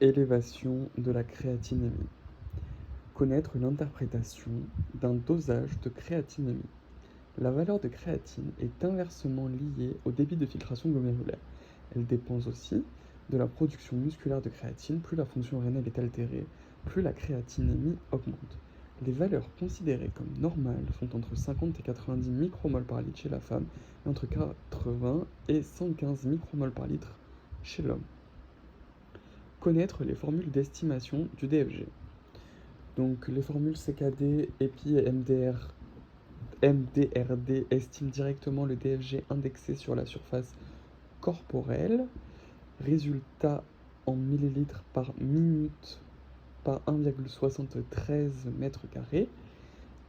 Élévation de la créatinémie. Connaître l'interprétation d'un dosage de créatinémie. La valeur de créatine est inversement liée au débit de filtration glomérulaire. Elle dépend aussi de la production musculaire de créatine. Plus la fonction rénale est altérée, plus la créatinémie augmente. Les valeurs considérées comme normales sont entre 50 et 90 micromoles par litre chez la femme et entre 80 et 115 micromoles par litre chez l'homme. Connaître les formules d'estimation du DFG. Donc les formules CKD, EPI et MDRD estiment directement le DFG indexé sur la surface corporelle. Résultat en millilitres par minute par 1,73 m².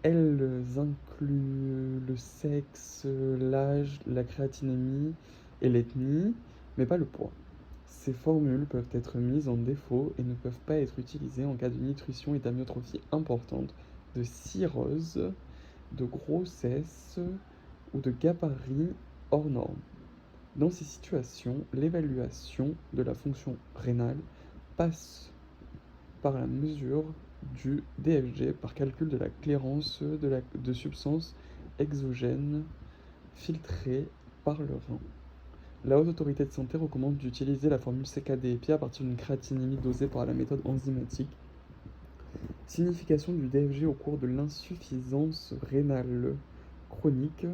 Elles incluent le sexe, l'âge, la créatinémie et l'ethnie, mais pas le poids. Ces formules peuvent être mises en défaut et ne peuvent pas être utilisées en cas de nutrition et d'amyotrophie importante, de cirrhose, de grossesse ou de gabarit hors norme. Dans ces situations, l'évaluation de la fonction rénale passe par la mesure du DFG par calcul de la clairance de substances exogènes filtrées par le rein. La Haute Autorité de Santé recommande d'utiliser la formule CKD-EPI à partir d'une créatinémie dosée par la méthode enzymatique. Signification du DFG au cours de l'insuffisance rénale chronique.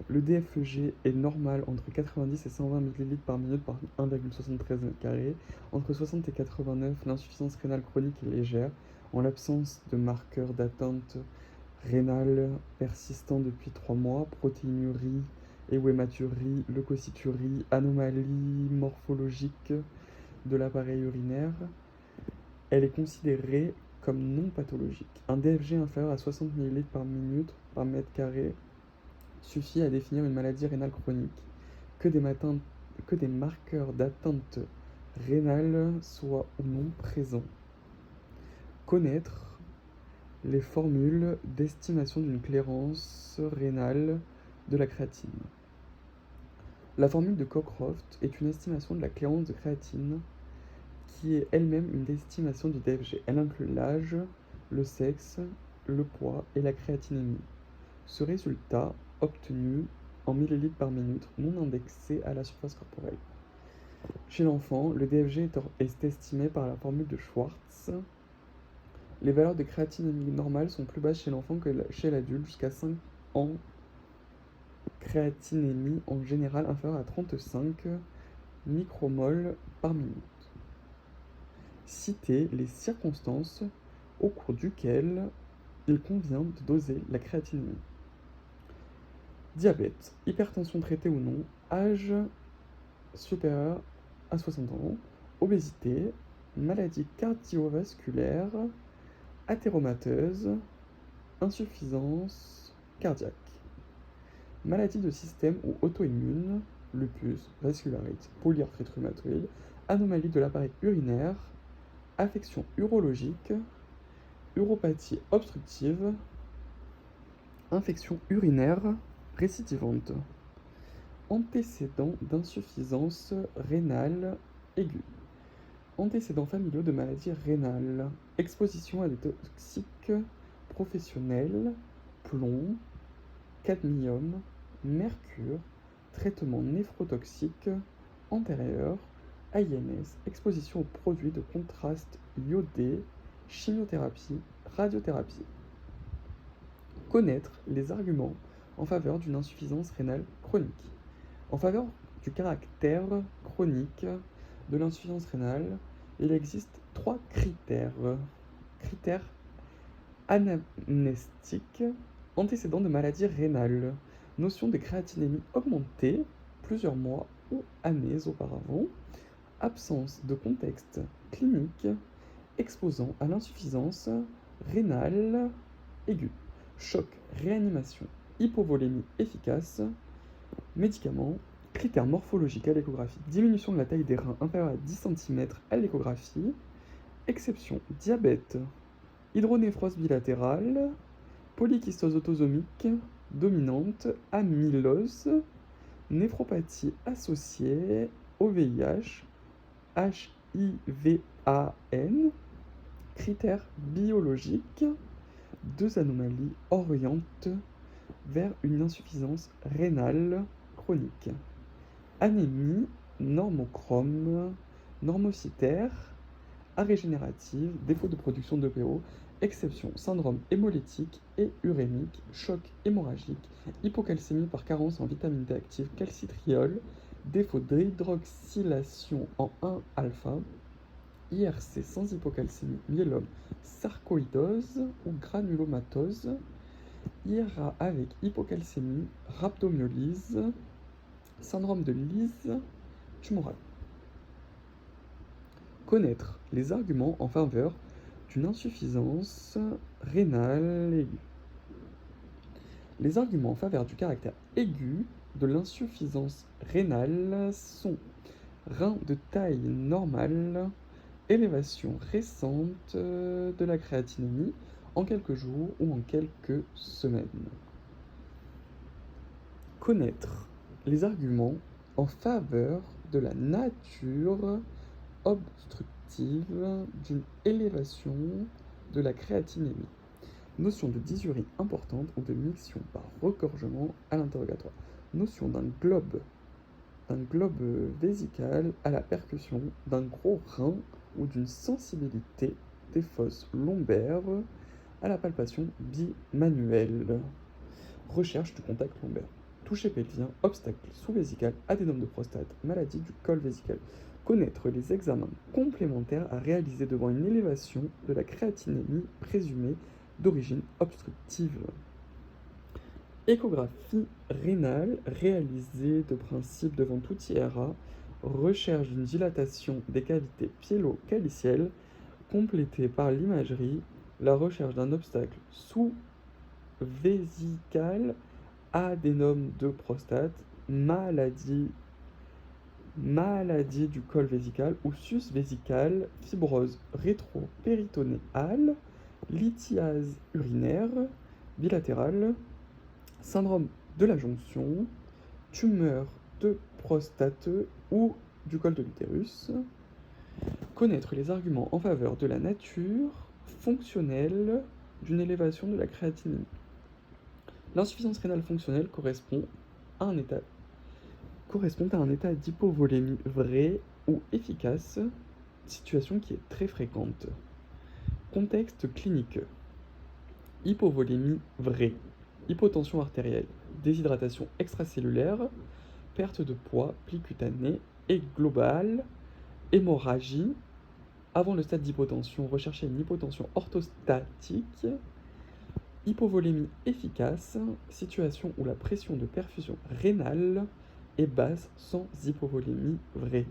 Le DFG est normal entre 90 et 120 ml par minute par 1,73 m². Entre 60 et 89, l'insuffisance rénale chronique est légère. En l'absence de marqueurs d'atteinte rénale persistant depuis 3 mois, protéinurie, hématurie, leucocyturie, anomalie morphologique de l'appareil urinaire, elle est considérée comme non pathologique. Un DFG inférieur à 60 ml par minute par mètre carré suffit à définir une maladie rénale chronique, que des marqueurs d'atteinte rénale soient ou non présents. Connaître les formules d'estimation d'une clairance rénale de la créatine. La formule de Cockcroft est une estimation de la clairance de créatine qui est elle-même une estimation du DFG. Elle inclut l'âge, le sexe, le poids et la créatinémie. Ce résultat, obtenu en millilitres par minute, non indexé à la surface corporelle. Chez l'enfant, le DFG est estimé par la formule de Schwartz. Les valeurs de créatinémie normales sont plus basses chez l'enfant que chez l'adulte, jusqu'à 5 ans. Créatinémie en général inférieure à 35 micromoles par minute. Citer les circonstances au cours duquel il convient de doser la créatinémie. Diabète, hypertension traitée ou non, âge supérieur à 60 ans, obésité, maladie cardiovasculaire, athéromateuse, insuffisance cardiaque, maladie de système ou auto-immune, lupus, vascularite, polyarthrite rhumatoïde, anomalie de l'appareil urinaire, affection urologique, uropathie obstructive, infection urinaire récidivante, antécédents d'insuffisance rénale aiguë, antécédents familiaux de maladies rénales, exposition à des toxiques professionnels, plomb, cadmium, mercure, traitement néphrotoxique antérieur, AINS, exposition aux produits de contraste iodé, chimiothérapie, radiothérapie. Connaître les arguments en faveur d'une insuffisance rénale chronique. En faveur du caractère chronique de l'insuffisance rénale, il existe 3 critères. Critères anamnestiques, antécédents de maladies rénales, notion de créatinémie augmentée plusieurs mois ou années auparavant, absence de contexte clinique exposant à l'insuffisance rénale aiguë, choc, réanimation, hypovolémie efficace, médicaments, critères morphologiques à l'échographie, diminution de la taille des reins inférieure à 10 cm à l'échographie, exception, diabète, hydronéphrose bilatérale, polykystose autosomique dominante, amylose, néphropathie associée au VIH, IVAN, critères biologiques, deux anomalies orientent vers une insuffisance rénale chronique. Anémie, normochrome, normocytaire, arrêt régénérative, défaut de production d'EPO, exception, syndrome hémolytique et urémique, choc hémorragique, hypocalcémie par carence en vitamine D active, calcitriol, défaut d'hydroxylation en 1-alpha, IRC sans hypocalcémie, myélome, sarcoïdose ou granulomatose, IRA avec hypocalcémie, rhabdomyolyse, syndrome de Lise tumorale. Connaître les arguments en faveur d'une insuffisance rénale aiguë. Les arguments en faveur du caractère aigu de l'insuffisance rénale sont rein de taille normale, élévation récente de la créatinémie en quelques jours ou en quelques semaines. Connaître les arguments en faveur de la nature obstructive d'une élévation de la créatinémie. Notion de dysurie importante ou de miction par regorgement à l'interrogatoire. Notion d'un globe vésical à la percussion, d'un gros rein ou d'une sensibilité des fosses lombaires à la palpation bimanuelle. Recherche du contact lombaire. Toucher pelvien, obstacle sous-vésical, adénome de prostate, maladie du col vésical. Connaître les examens complémentaires à réaliser devant une élévation de la créatinémie présumée d'origine obstructive. Échographie rénale réalisée de principe devant tout IRA. Recherche d'une dilatation des cavités pyélo-calicielles complétée par l'imagerie. La recherche d'un obstacle sous-vésical, adénome de prostate, maladie du col vésical ou sus-vésical, fibrose rétro-péritonéale, lithiase urinaire bilatérale, syndrome de la jonction, tumeur de prostate ou du col de l'utérus. Connaître les arguments en faveur de la nature fonctionnelle d'une élévation de la créatinémie. L'insuffisance rénale fonctionnelle correspond à un état d'hypovolémie vrai ou efficace, situation qui est très fréquente. Contexte clinique. Hypovolémie vraie, hypotension artérielle, déshydratation extracellulaire, perte de poids, pli cutané et global, hémorragie. Avant le stade d'hypotension, recherchez une hypotension orthostatique. Hypovolémie efficace, situation où la pression de perfusion rénale est basse sans hypovolémie vraie.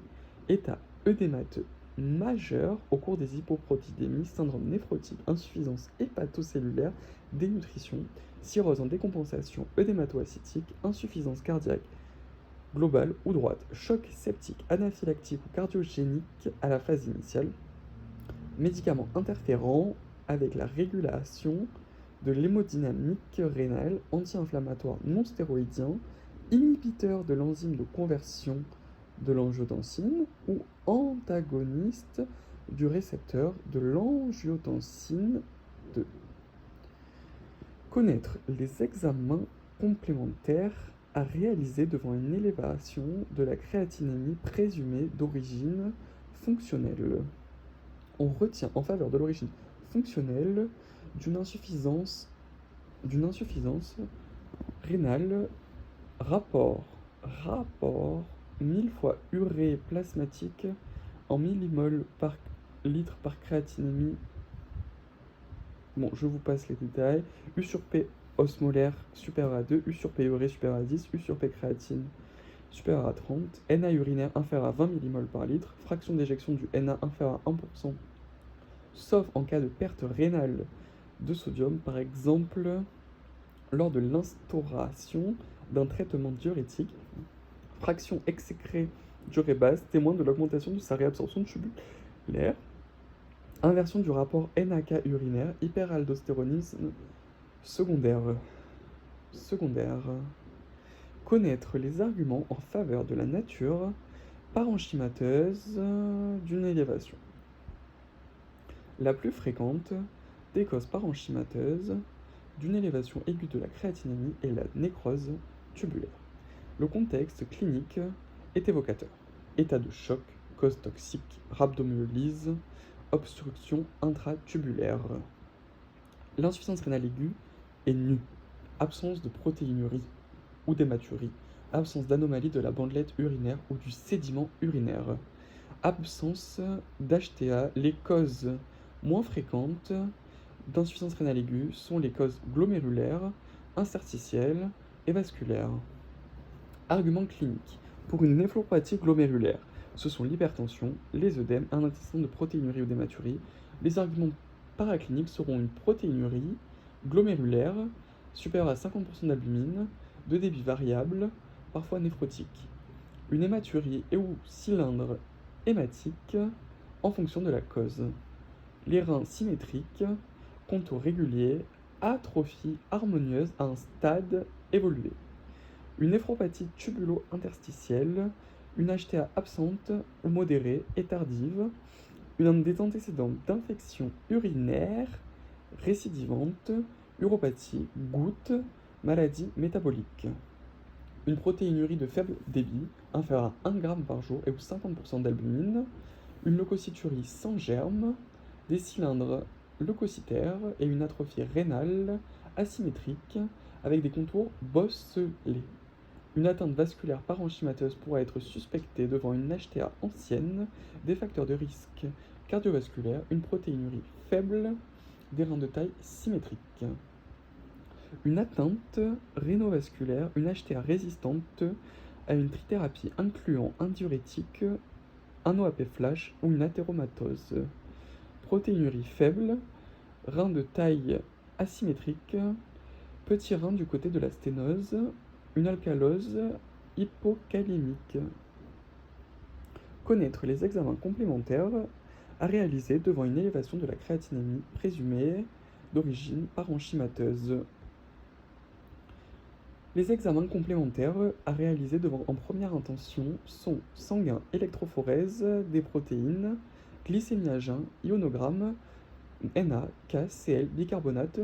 État œdémateux majeur au cours des hypoprotidémies, syndrome néphrotique, insuffisance hépatocellulaire, dénutrition, cirrhose en décompensation œdémato-ascitique, insuffisance cardiaque globale ou droite, choc septique, anaphylactique ou cardiogénique à la phase initiale, médicaments interférents avec la régulation de l'hémodynamique rénale, anti-inflammatoire non stéroïdien, inhibiteur de l'enzyme de conversion de l'angiotensine ou antagoniste du récepteur de l'angiotensine 2. Connaître les examens complémentaires à réaliser devant une élévation de la créatinémie présumée d'origine fonctionnelle. On retient en faveur de l'origine fonctionnelle d'une insuffisance rénale rapport 1000 fois urée plasmatique en millimol par litre par créatinémie. Bon, je vous passe les détails. U sur P osmolaire supérieur à 2, U sur P urée supérieur à 10, U sur P créatine supérieur à 30, Na urinaire inférieur à 20 mmol par litre, fraction d'éjection du Na inférieur à 1%, sauf en cas de perte rénale de sodium, par exemple lors de l'instauration d'un traitement diurétique, fraction exécrée d'urée basse, témoin de l'augmentation de sa réabsorption tubulaire, inversion du rapport NaK urinaire, hyperaldostéronisme secondaire. Connaître les arguments en faveur de la nature parenchymateuse d'une élévation. La plus fréquente des causes parenchymateuses d'une élévation aiguë de la créatinémie est la nécrose tubulaire. Le contexte clinique est évocateur. État de choc, cause toxique, rhabdomyolyse, obstruction intratubulaire. L'insuffisance rénale aiguë est nue. Absence de protéinurie ou d'hématurie. Absence d'anomalie de la bandelette urinaire ou du sédiment urinaire. Absence d'HTA. Les causes moins fréquentes d'insuffisance rénale aiguë sont les causes glomérulaires, interstitielles et vasculaires. Arguments cliniques. Pour une néphropathie glomérulaire, ce sont l'hypertension, les œdèmes, un antécédent de protéinurie ou d'hématurie. Les arguments paracliniques seront une protéinurie glomérulaire supérieure à 50% d'albumine, de débit variable, parfois néphrotique. Une hématurie et ou cylindre hématique en fonction de la cause. Les reins symétriques, contour régulier, atrophie harmonieuse à un stade évolué. Une néphropathie tubulo-interstitielle, une HTA absente ou modérée et tardive, des antécédents d'infection urinaire récidivante, uropathie, goutte, maladie métabolique. Une protéinurie de faible débit, inférieure à 1 g par jour et ou 50% d'albumine, une leucocyturie sans germe, des cylindres leucocytaires et une atrophie rénale asymétrique avec des contours bosselés. Une atteinte vasculaire parenchymateuse pourra être suspectée devant une HTA ancienne, des facteurs de risque cardiovasculaire, une protéinurie faible, des reins de taille symétrique. Une atteinte rénovasculaire, une HTA résistante à une trithérapie incluant un diurétique, un OAP flash ou une athéromatose. Protéinurie faible, rein de taille asymétrique, petit rein du côté de la sténose, une alcalose hypocalémique. Connaître les examens complémentaires à réaliser devant une élévation de la créatinémie présumée d'origine parenchymateuse. Les examens complémentaires à réaliser devant en première intention sont sanguin, électrophorèse des protéines, glycémie à jeun, ionogramme, Na, K, Cl, bicarbonate,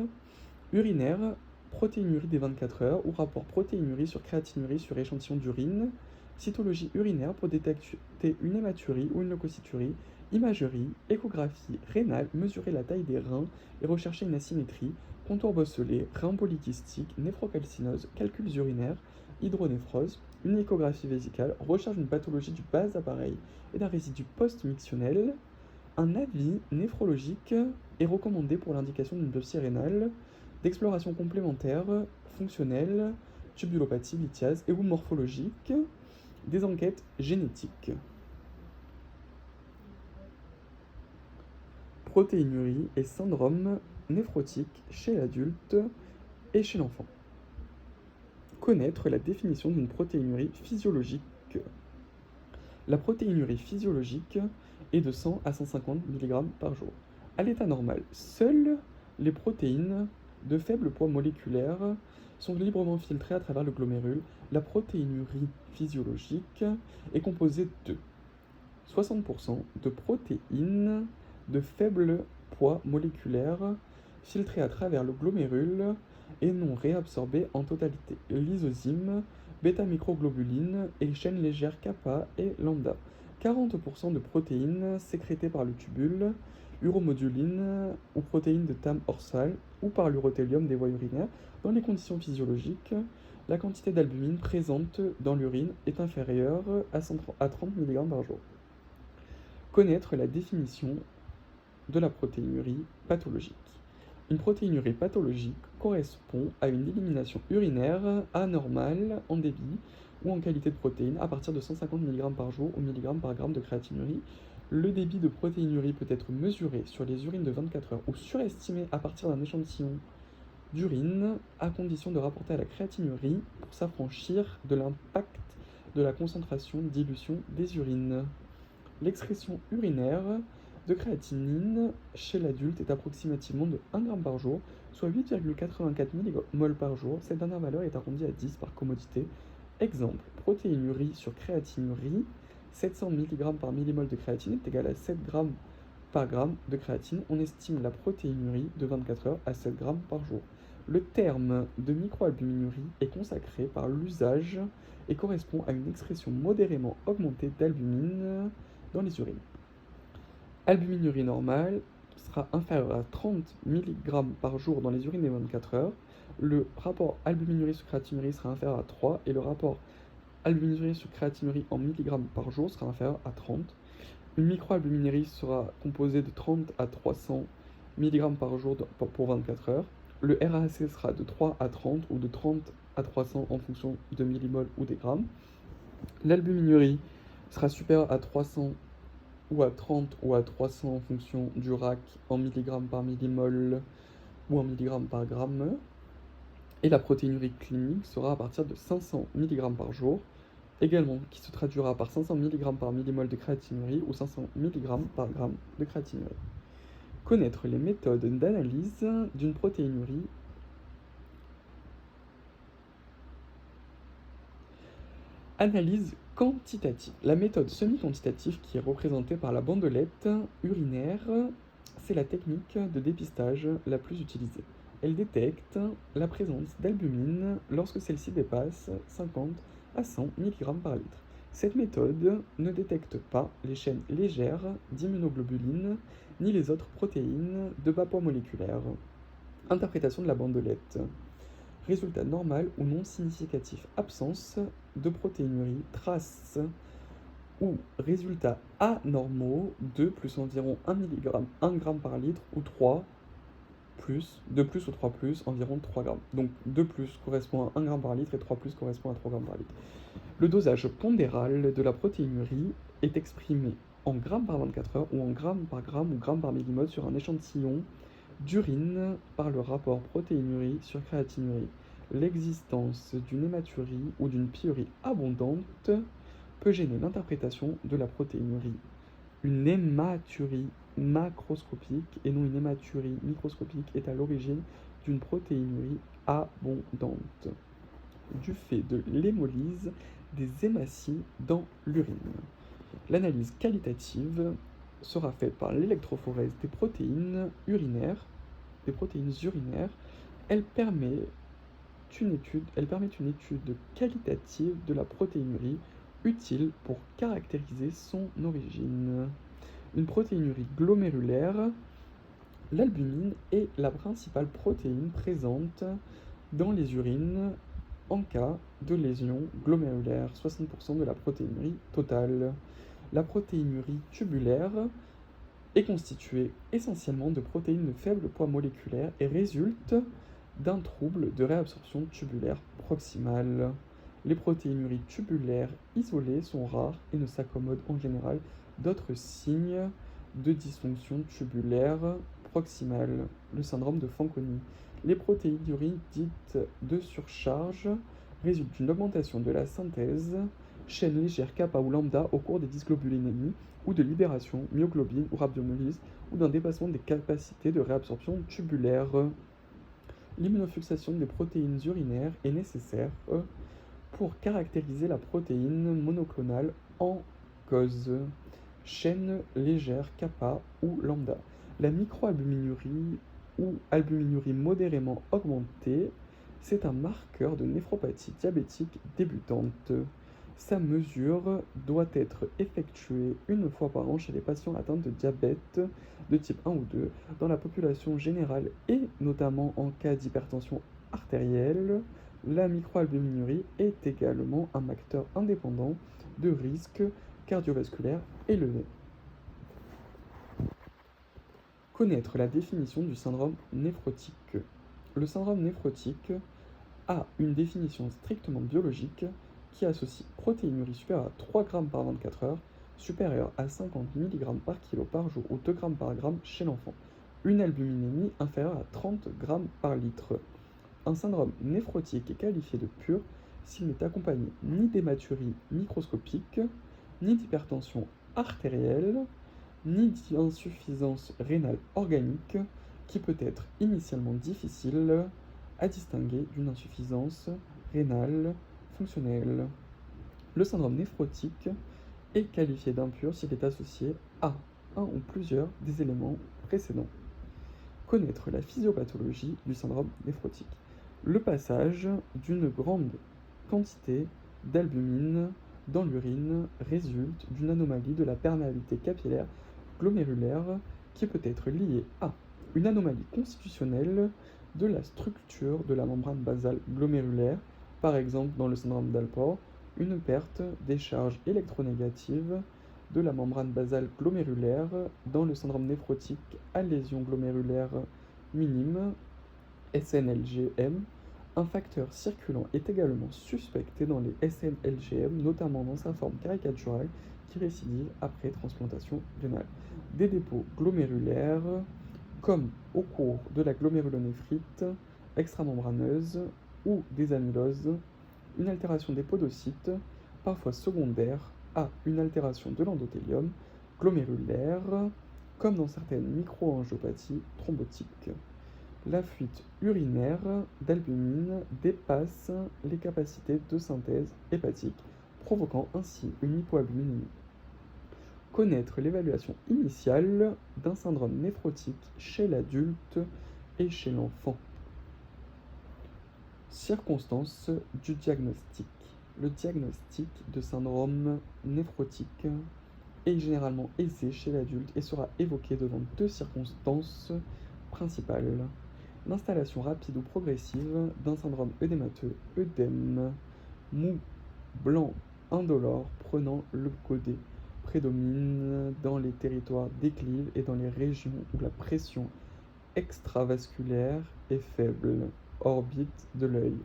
urinaire, protéinurie des 24 heures ou rapport protéinurie sur créatinurie sur échantillon d'urine, cytologie urinaire pour détecter une hématurie ou une leucocyturie, imagerie, échographie rénale, mesurer la taille des reins et rechercher une asymétrie, contour bosselé, rein polykystique, néphrocalcinose, calculs urinaires, hydronéphrose, une échographie vésicale, recherche d'une pathologie du bas appareil et d'un résidu post-mictionnel. Un avis néphrologique est recommandé pour l'indication d'une biopsie rénale, d'exploration complémentaire, fonctionnelle, tubulopathie, lithiase et ou morphologique, des enquêtes génétiques. Protéinurie et syndrome néphrotique chez l'adulte et chez l'enfant. Connaître la définition d'une protéinurie physiologique. La protéinurie physiologique est de 100 à 150 mg par jour. À l'état normal, seules les protéines de faible poids moléculaire sont librement filtrées à travers le glomérule. La protéinurie physiologique est composée de 60% de protéines de faible poids moléculaire filtrées à travers le glomérule et non réabsorbées en totalité. Lysozyme, bêta-microglobuline et chaînes légères kappa et lambda. 40% de protéines sécrétées par le tubule, uromoduline ou protéines de Tam orsal ou par l'urothélium des voies urinaires. Dans les conditions physiologiques, la quantité d'albumine présente dans l'urine est inférieure à 30 mg par jour. Connaître la définition de la protéinurie pathologique. Une protéinurie pathologique correspond à une élimination urinaire anormale en débit ou en qualité de protéines à partir de 150 mg par jour ou mg par gramme de créatinurie. Le débit de protéinurie peut être mesuré sur les urines de 24 heures ou surestimé à partir d'un échantillon d'urine à condition de rapporter à la créatinurie pour s'affranchir de l'impact de la concentration de dilution des urines. L'excrétion urinaire de créatinine chez l'adulte est approximativement de 1 g par jour, soit 8,84 mmol par jour. Cette dernière valeur est arrondie à 10 par commodité. Exemple, protéinurie sur créatinurie 700 mg par millimole de créatine est égal à 7 g par gramme de créatine. On estime la protéinurie de 24 heures à 7 g par jour. Le terme de microalbuminurie est consacré par l'usage et correspond à une excrétion modérément augmentée d'albumine dans les urines. Albuminurie normale sera inférieure à 30 mg par jour dans les urines des 24 heures. Le rapport albuminurie sur créatinurie sera inférieur à 3 et le rapport albuminurie sur créatinurie en milligrammes par jour sera inférieur à 30. Une microalbuminurie sera composée de 30 à 300 mg par jour pour 24 heures. Le RAC sera de 3 à 30 ou de 30 à 300 en fonction de millimoles ou des grammes. L'albuminurie sera supérieure à 300 ou à 30 ou à 300 en fonction du RAC en milligrammes par millimole ou en milligrammes par gramme. Et la protéinurie clinique sera à partir de 500 mg par jour, également qui se traduira par 500 mg par millimole de créatinurie ou 500 mg par gramme de créatinurie. Connaître les méthodes d'analyse d'une protéinurie. Analyse quantitative. La méthode semi-quantitative qui est représentée par la bandelette urinaire, c'est la technique de dépistage la plus utilisée. Elle détecte la présence d'albumine lorsque celle-ci dépasse 50 à 100 mg par litre. Cette méthode ne détecte pas les chaînes légères d'immunoglobulines ni les autres protéines de bas poids moléculaire. Interprétation de la bandelette. Résultat normal ou non significatif, absence de protéinurie, trace ou résultats anormaux de plus environ 1 g par litre ou 3 plus, 2 plus ou 3 plus, environ 3 grammes. Donc 2 plus correspond à 1 g par litre et 3 plus correspond à 3 g par litre. Le dosage pondéral de la protéinurie est exprimé en grammes par 24 heures ou en grammes par gramme ou grammes par millimole sur un échantillon d'urine par le rapport protéinurie sur créatinurie. L'existence d'une hématurie ou d'une pyurie abondante peut gêner l'interprétation de la protéinurie. Une hématurie macroscopique et non une hématurie microscopique est à l'origine d'une protéinurie abondante du fait de l'hémolyse des hématies dans l'urine. L'analyse qualitative sera faite par l'électrophorèse des protéines urinaires. Elle permet une étude qualitative de la protéinurie utile pour caractériser son origine. Une protéinurie glomérulaire, l'albumine est la principale protéine présente dans les urines en cas de lésion glomérulaire, 60% de la protéinurie totale. La protéinurie tubulaire est constituée essentiellement de protéines de faible poids moléculaire et résulte d'un trouble de réabsorption tubulaire proximale. Les protéinuries tubulaires isolées sont rares et ne s'accommodent en général d'autres signes de dysfonction tubulaire proximale, le syndrome de Fanconi. Les protéinuries dites de surcharge résultent d'une augmentation de la synthèse chaîne légère kappa ou lambda au cours des dysglobulinémies ou de libération myoglobine ou rhabdomyolyse ou d'un dépassement des capacités de réabsorption tubulaire. L'immunofluxation des protéines urinaires est nécessaire pour caractériser la protéine monoclonale en cause, chaîne légère kappa ou lambda. La microalbuminurie ou albuminurie modérément augmentée, c'est un marqueur de néphropathie diabétique débutante. Sa mesure doit être effectuée une fois par an chez les patients atteints de diabète de type 1 ou 2, dans la population générale et notamment en cas d'hypertension artérielle. La microalbuminurie est également un facteur indépendant de risque cardiovasculaire élevé. Connaître la définition du syndrome néphrotique. Le syndrome néphrotique a une définition strictement biologique qui associe protéinurie supérieure à 3 g par 24 heures, supérieure à 50 mg par kg par jour ou 2 g par gramme chez l'enfant. Une albuminémie inférieure à 30 g par litre. Un syndrome néphrotique est qualifié de pur s'il n'est accompagné ni d'hématurie microscopique, ni d'hypertension artérielle, ni d'insuffisance rénale organique, qui peut être initialement difficile à distinguer d'une insuffisance rénale fonctionnelle. Le syndrome néphrotique est qualifié d'impur s'il est associé à un ou plusieurs des éléments précédents. Connaître la physiopathologie du syndrome néphrotique. Le passage d'une grande quantité d'albumine dans l'urine résulte d'une anomalie de la perméabilité capillaire glomérulaire qui peut être liée à une anomalie constitutionnelle de la structure de la membrane basale glomérulaire, par exemple dans le syndrome d'Alport, une perte des charges électronégatives de la membrane basale glomérulaire dans le syndrome néphrotique à lésion glomérulaire minime, SNLGM. Un facteur circulant est également suspecté dans les SNLGM, notamment dans sa forme caricaturale qui récidive après transplantation rénale. Des dépôts glomérulaires, comme au cours de la glomérulonéphrite extramembraneuse ou des amyloses, une altération des podocytes, parfois secondaire à une altération de l'endothélium glomérulaire, comme dans certaines microangiopathies thrombotiques. La fuite urinaire d'albumine dépasse les capacités de synthèse hépatique, provoquant ainsi une hypoalbuminémie. Connaître l'évaluation initiale d'un syndrome néphrotique chez l'adulte et chez l'enfant. Circonstances du diagnostic. Le diagnostic de syndrome néphrotique est généralement aisé chez l'adulte et sera évoqué devant deux circonstances principales. L'installation rapide ou progressive d'un syndrome œdémateux, œdème, mou, blanc, indolore, prenant le godet, prédomine dans les territoires déclives et dans les régions où la pression extravasculaire est faible, orbite de l'œil,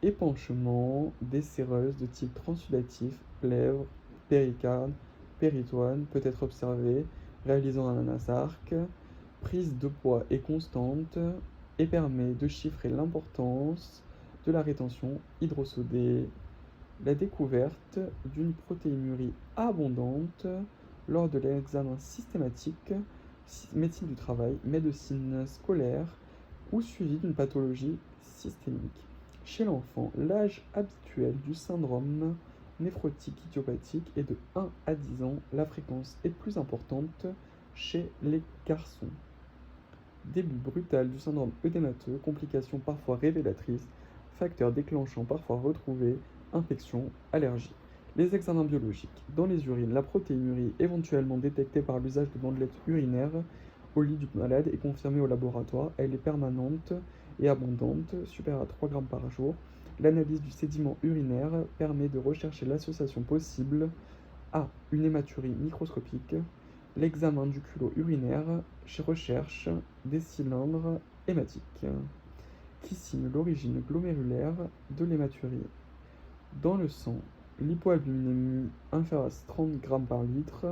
épanchement des séreuses de type transudatif, lèvres, péricarde, péritoine peut être observé, réalisant un anasarque, prise de poids est constante et permet de chiffrer l'importance de la rétention hydrosodée. La découverte d'une protéinurie abondante lors de l'examen systématique, médecine du travail, médecine scolaire ou suivi d'une pathologie systémique. Chez l'enfant, l'âge habituel du syndrome néphrotique idiopathique est de 1 à 10 ans. La fréquence est plus importante chez les garçons. Début brutal du syndrome œdémateux, complications parfois révélatrices, facteurs déclenchants parfois retrouvés, infection, allergie. Les examens biologiques. Dans les urines, la protéinurie éventuellement détectée par l'usage de bandelettes urinaires au lit du malade est confirmée au laboratoire. Elle est permanente et abondante, supérieure à 3 grammes par jour. L'analyse du sédiment urinaire permet de rechercher l'association possible à une hématurie microscopique. L'examen du culot urinaire recherche des cylindres hématiques qui signent l'origine glomérulaire de l'hématurie. Dans le sang, l'hypoalbuminémie inférieure à 30 g par litre,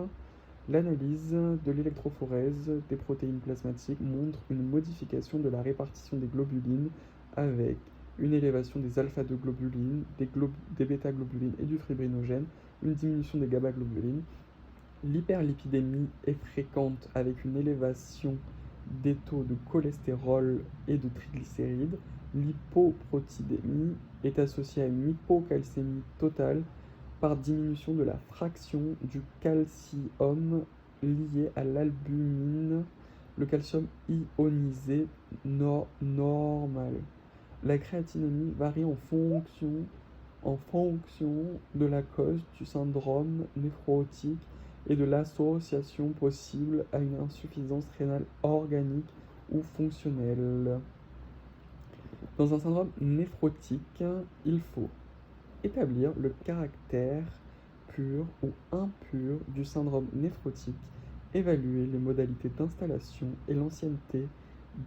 l'analyse de l'électrophorèse des protéines plasmatiques montre une modification de la répartition des globulines avec une élévation des alpha-2-globulines, des bêta-globulines et du fibrinogène, une diminution des gamma-globulines. L'hyperlipidémie est fréquente avec une élévation des taux de cholestérol et de triglycérides. L'hypoprotidémie est associée à une hypocalcémie totale par diminution de la fraction du calcium liée à l'albumine, le calcium ionisé normal. La créatinémie varie en fonction de la cause du syndrome néphrotique et de l'association possible à une insuffisance rénale organique ou fonctionnelle. Dans un syndrome néphrotique, il faut établir le caractère pur ou impur du syndrome néphrotique, évaluer les modalités d'installation et l'ancienneté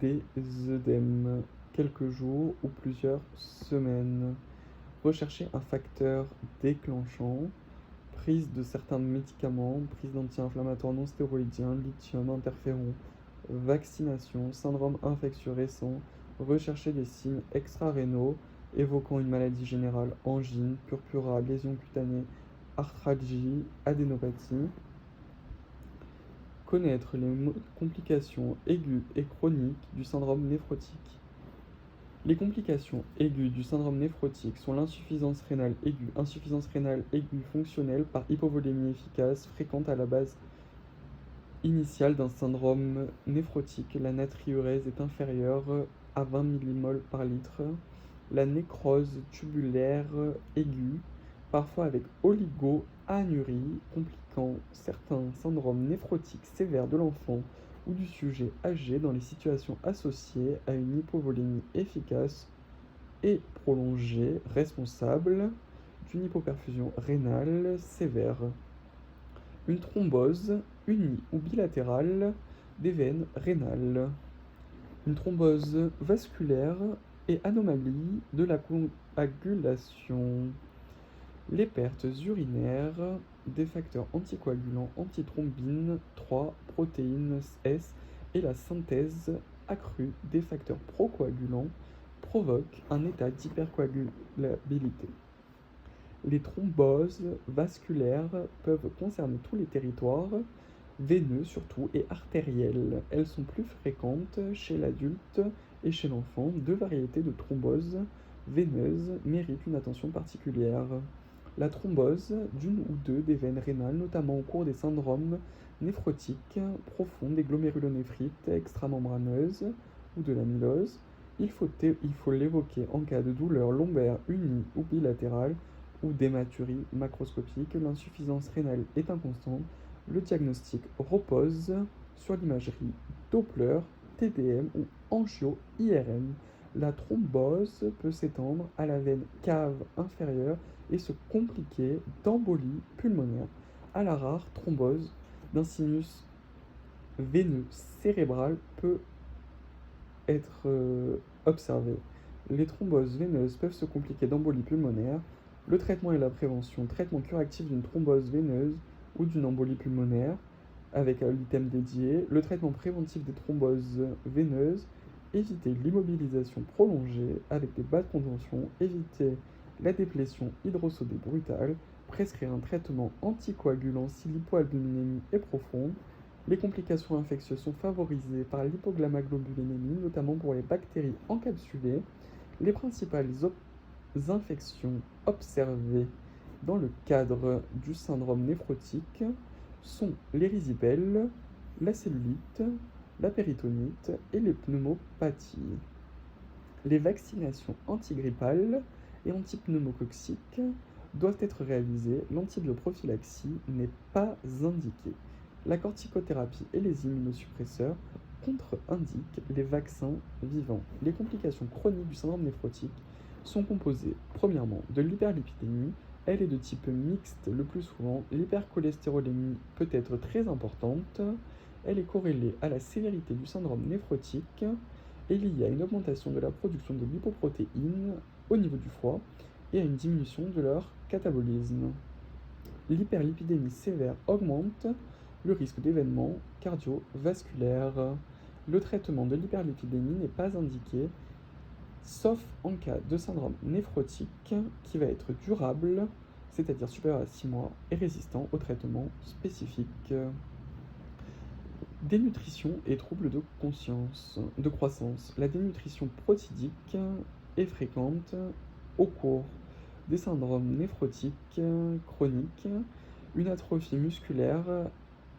des œdèmes, quelques jours ou plusieurs semaines. Rechercher un facteur déclenchant, prise de certains médicaments, prise d'anti-inflammatoires non stéroïdiens, lithium, interféron, vaccination, syndrome infectieux récent, rechercher des signes extra-rénaux évoquant une maladie générale, angine, purpura, lésions cutanées, arthralgie, adénopathie. Connaître les complications aiguës et chroniques du syndrome néphrotique. Les complications aiguës du syndrome néphrotique sont l'insuffisance rénale aiguë, insuffisance rénale aiguë fonctionnelle par hypovolémie efficace, fréquente à la base initiale d'un syndrome néphrotique. La natriurèse est inférieure à 20 millimoles par litre. La nécrose tubulaire aiguë, parfois avec oligoanurie, compliquant certains syndromes néphrotiques sévères de l'enfant ou du sujet âgé dans les situations associées à une hypovolémie efficace et prolongée responsable d'une hypoperfusion rénale sévère. Une thrombose unie ou bilatérale des veines rénales. Une thrombose vasculaire et anomalie de la coagulation. Les pertes urinaires des facteurs anticoagulants antithrombine 3, protéines S et la synthèse accrue des facteurs procoagulants provoquent un état d'hypercoagulabilité. Les thromboses vasculaires peuvent concerner tous les territoires, veineux surtout et artériels. Elles sont plus fréquentes chez l'adulte et chez l'enfant. Deux variétés de thromboses veineuses méritent une attention particulière. La thrombose d'une ou deux des veines rénales, notamment au cours des syndromes néphrotiques profonds, des glomérulonéphrite extramembraneuses ou de l'amylose. Il faut l'évoquer en cas de douleur lombaire unie ou bilatérale ou d'hématurie macroscopique. L'insuffisance rénale est inconstante. Le diagnostic repose sur l'imagerie Doppler, TDM ou angio-IRM. La thrombose peut s'étendre à la veine cave inférieure et se compliquer d'embolie pulmonaire. À la rare, thrombose d'un sinus veineux cérébral peut être observée. Les thromboses veineuses peuvent se compliquer d'embolie pulmonaire. Le traitement et la prévention. Traitement curatif d'une thrombose veineuse ou d'une embolie pulmonaire avec un item dédié. Le traitement préventif des thromboses veineuses. Éviter l'immobilisation prolongée avec des bas de contention. Éviter la déplétion hydrosodée brutale. Prescrire un traitement anticoagulant si l'hypoalbuminémie est profonde. Les complications infectieuses sont favorisées par l'hypogammaglobulinémie, notamment pour les bactéries encapsulées. Les principales infections observées dans le cadre du syndrome néphrotique sont l'érysipèle, la cellulite, la péritonite et les pneumopathies. Les vaccinations antigrippales et antipneumococciques doivent être réalisées. L'antibioprophylaxie n'est pas indiquée. La corticothérapie et les immunosuppresseurs contre-indiquent les vaccins vivants. Les complications chroniques du syndrome néphrotique sont composées, premièrement, de l'hyperlipidémie. Elle est de type mixte le plus souvent. L'hypercholestérolémie peut être très importante. Elle est corrélée à la sévérité du syndrome néphrotique et liée à une augmentation de la production de lipoprotéines au niveau du foie et à une diminution de leur catabolisme. L'hyperlipidémie sévère augmente le risque d'événements cardiovasculaires. Le traitement de l'hyperlipidémie n'est pas indiqué, sauf en cas de syndrome néphrotique qui va être durable, c'est-à-dire supérieur à 6 mois, et résistant au traitement spécifique. Dénutrition et troubles de croissance. La dénutrition protidique est fréquente au cours des syndromes néphrotiques chroniques. Une atrophie musculaire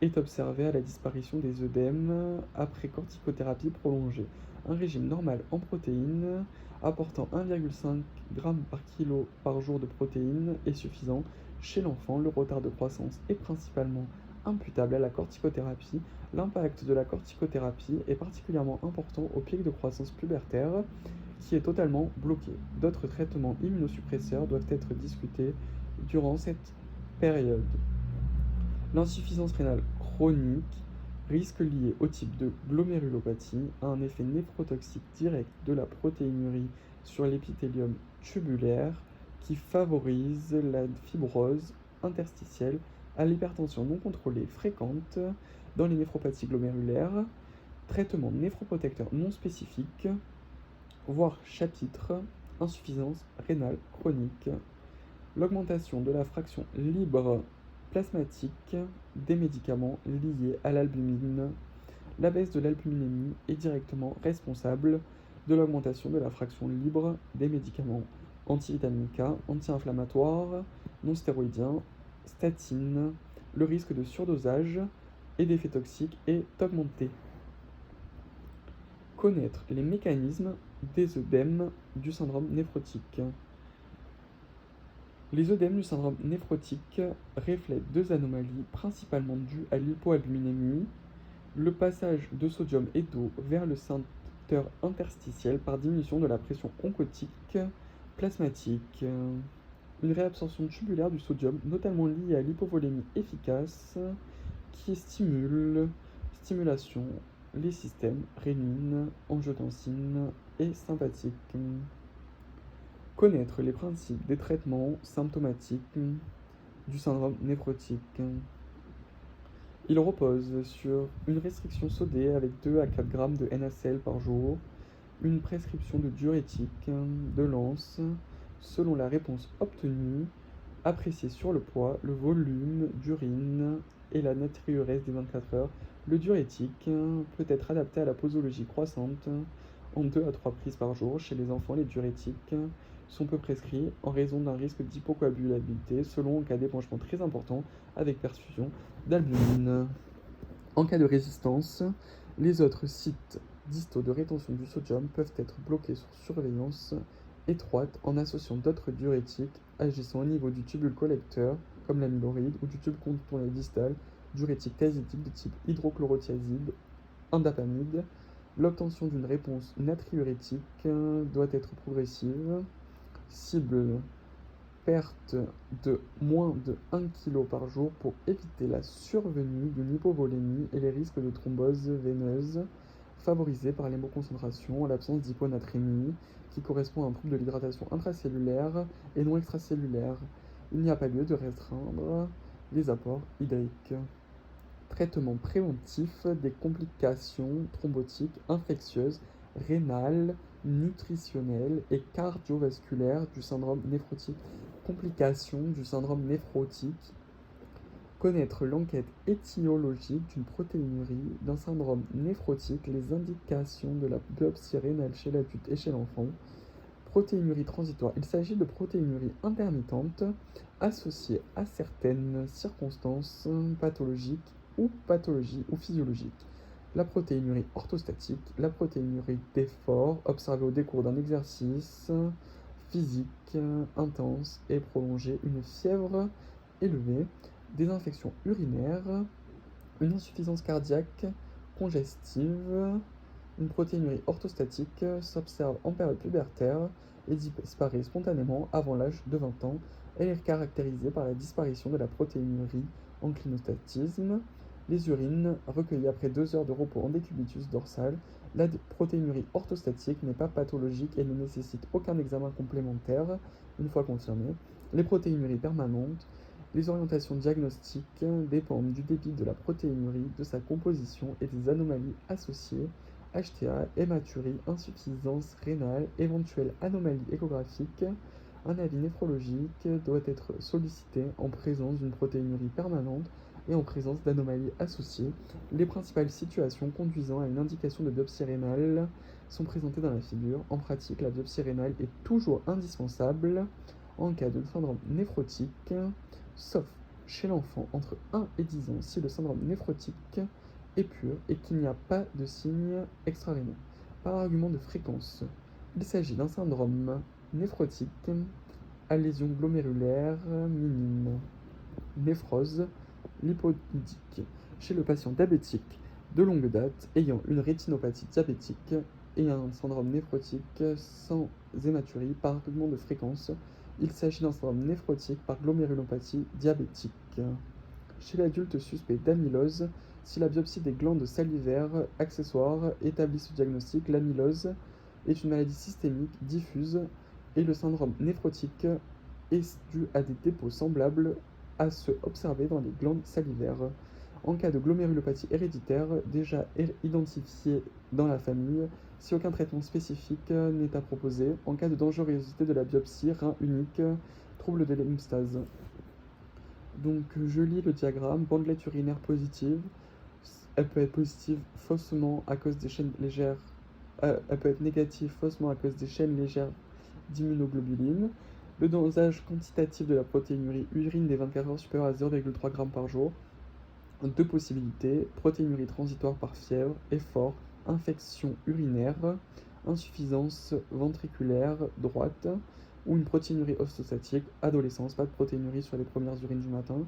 est observée à la disparition des œdèmes après corticothérapie prolongée. Un régime normal en protéines apportant 1,5 g par kilo par jour de protéines est suffisant. Chez l'enfant, le retard de croissance est principalement imputable à la corticothérapie. L'impact de la corticothérapie est particulièrement important au pic de croissance pubertaire qui est totalement bloqué. D'autres traitements immunosuppresseurs doivent être discutés durant cette période. L'insuffisance rénale chronique, risque lié au type de glomérulopathie, a un effet néphrotoxique direct de la protéinurie sur l'épithélium tubulaire qui favorise la fibrose interstitielle, à l'hypertension non contrôlée fréquente dans les néphropathies glomérulaires, traitement néphroprotecteur non spécifique, voire chapitre, insuffisance rénale chronique, l'augmentation de la fraction libre plasmatique des médicaments liés à l'albumine. La baisse de l'albuminémie est directement responsable de l'augmentation de la fraction libre des médicaments antivitamine K, anti-inflammatoires, non stéroïdiens, statines. Le risque de surdosage et d'effets toxiques est augmenté. Connaître les mécanismes des œdèmes du syndrome néphrotique. Les œdèmes du syndrome néphrotique reflètent deux anomalies principalement dues à l'hypoalbuminémie, le passage de sodium et d'eau vers le sphincter interstitiel par diminution de la pression oncotique plasmatique. Une réabsorption tubulaire du sodium, notamment liée à l'hypovolémie efficace, qui stimulation les systèmes rénine, angiotensine et sympathique. Connaître les principes des traitements symptomatiques du syndrome néphrotique. Il repose sur une restriction sodée avec 2 à 4 grammes de NaCl par jour, une prescription de diurétique de l'ANS selon la réponse obtenue, appréciée sur le poids, le volume d'urine et la natriurése des 24 heures. Le diurétique peut être adapté à la posologie croissante en 2 à 3 prises par jour. Chez les enfants, les diurétiques sont peu prescrits en raison d'un risque d'hypocoagulabilité selon un cas d'épanchement très important avec perfusion d'albumine. En cas de résistance, les autres sites distaux de rétention du sodium peuvent être bloqués sous surveillance étroite en associant d'autres diurétiques agissant au niveau du tubule collecteur, comme l'amyloride, ou du tube contourné distal, diurétique quasitique de type hydrochlorothiazide, indapamide. L'obtention d'une réponse natriurétique doit être progressive. Cible perte de moins de 1 kg par jour pour éviter la survenue d'une hypovolémie et les risques de thrombose veineuse favorisés par l'hémoconcentration en l'absence d'hyponatrémie qui correspond à un trouble de l'hydratation intracellulaire et non extracellulaire. Il n'y a pas lieu de restreindre les apports hydriques. Traitement préventif des complications thrombotiques infectieuses, rénales, nutritionnelles et cardiovasculaires du syndrome néphrotique. Complications du syndrome néphrotique. Connaître l'enquête étiologique d'une protéinurie d'un syndrome néphrotique, les indications de la biopsie rénale chez l'adulte et chez l'enfant. Protéinurie transitoire. Il s'agit de protéinurie intermittente associée à certaines circonstances pathologiques ou physiologiques. La protéinurie orthostatique, la protéinurie d'effort observée au décours d'un exercice physique intense et prolongé, une fièvre élevée, des infections urinaires, une insuffisance cardiaque congestive. Une protéinurie orthostatique s'observe en période pubertaire et disparaît spontanément avant l'âge de 20 ans. Elle est caractérisée par la disparition de la protéinurie en clinostatisme. Les urines recueillies après 2 heures de repos en décubitus dorsal. La protéinurie orthostatique n'est pas pathologique et ne nécessite aucun examen complémentaire une fois confirmée. Les protéinuries permanentes. Les orientations diagnostiques dépendent du débit de la protéinurie, de sa composition et des anomalies associées. HTA, hématurie, insuffisance rénale, éventuelle anomalie échographique. Un avis néphrologique doit être sollicité en présence d'une protéinurie permanente et en présence d'anomalies associées. Les principales situations conduisant à une indication de biopsie rénale sont présentées dans la figure. En pratique, la biopsie rénale est toujours indispensable en cas de syndrome néphrotique, sauf chez l'enfant entre 1 et 10 ans si le syndrome néphrotique est pur et qu'il n'y a pas de signes extrarénaux. Par argument de fréquence, il s'agit d'un syndrome néphrotique à lésion glomérulaire minime. Néphrose lipoïdique chez le patient diabétique de longue date ayant une rétinopathie diabétique et un syndrome néphrotique sans hématurie. Par argument de fréquence, il s'agit d'un syndrome néphrotique par glomérulopathie diabétique. Chez l'adulte suspect d'amylose, si la biopsie des glandes salivaires accessoires établit ce diagnostic, l'amylose est une maladie systémique diffuse et le syndrome néphrotique est dû à des dépôts semblables à ceux observés dans les glandes salivaires. En cas de glomérulopathie héréditaire déjà identifiée dans la famille, si aucun traitement spécifique n'est à proposer, en cas de dangerosité de la biopsie, rein unique, trouble de l'hémostase. Donc je lis le diagramme, bandelette urinaire positive, elle peut être positive faussement à cause des chaînes légères elle peut être négative faussement à cause des chaînes légères d'immunoglobulines. Le dosage quantitatif de la protéinurie urine des 24 heures supérieur à 0,3 g par jour. Deux possibilités, protéinurie transitoire par fièvre, effort, infection urinaire, insuffisance ventriculaire droite, ou une protéinurie ostostatique, adolescence, pas de protéinurie sur les premières urines du matin.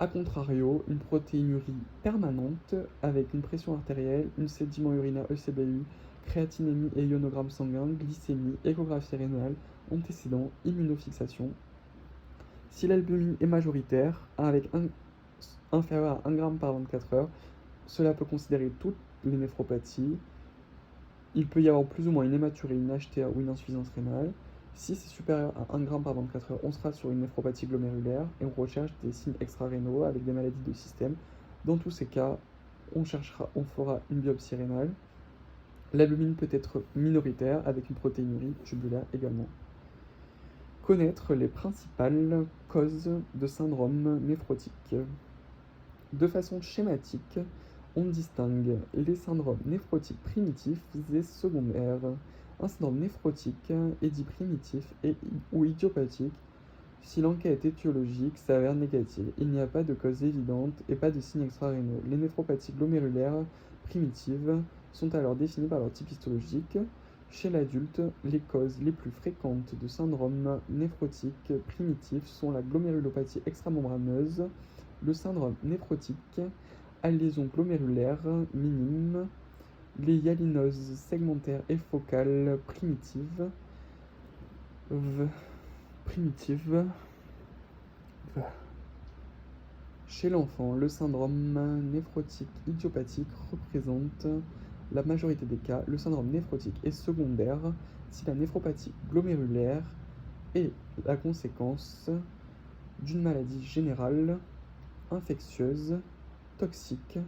A contrario, une protéinurie permanente avec une pression artérielle, une sédiment urinaire ECBU, créatinémie et ionogramme sanguin, glycémie, échographie rénale, antécédent, immunofixation. Si l'albumine est majoritaire, avec inférieur à 1 g par 24 heures, cela peut considérer toutes les néphropathies. Il peut y avoir plus ou moins une hématurie, une HTA ou une insuffisance rénale. Si c'est supérieur à 1 g par 24 heures, on sera sur une néphropathie glomérulaire et on recherche des signes extra-rénaux avec des maladies de système. Dans tous ces cas, on fera une biopsie rénale. L'albumine peut être minoritaire avec une protéinurie tubulaire également. Connaître les principales causes de syndrome néphrotique. De façon schématique, on distingue les syndromes néphrotiques primitifs et secondaires. Un syndrome néphrotique est dit primitif ou idiopathique si l'enquête étiologique s'avère négative. Il n'y a pas de cause évidente et pas de signes extra-rénaux. Les néphropathies glomérulaires primitives sont alors définies par leur type histologique. Chez l'adulte, les causes les plus fréquentes de syndrome néphrotique primitif sont la glomérulopathie extramembraneuse, le syndrome néphrotique à lésion glomérulaire minime, les hyalinoses segmentaires et focales primitives. Chez l'enfant, le syndrome néphrotique idiopathique représente la majorité des cas. Le syndrome néphrotique est secondaire si la néphropathie glomérulaire est la conséquence d'une maladie générale, infectieuse, toxique,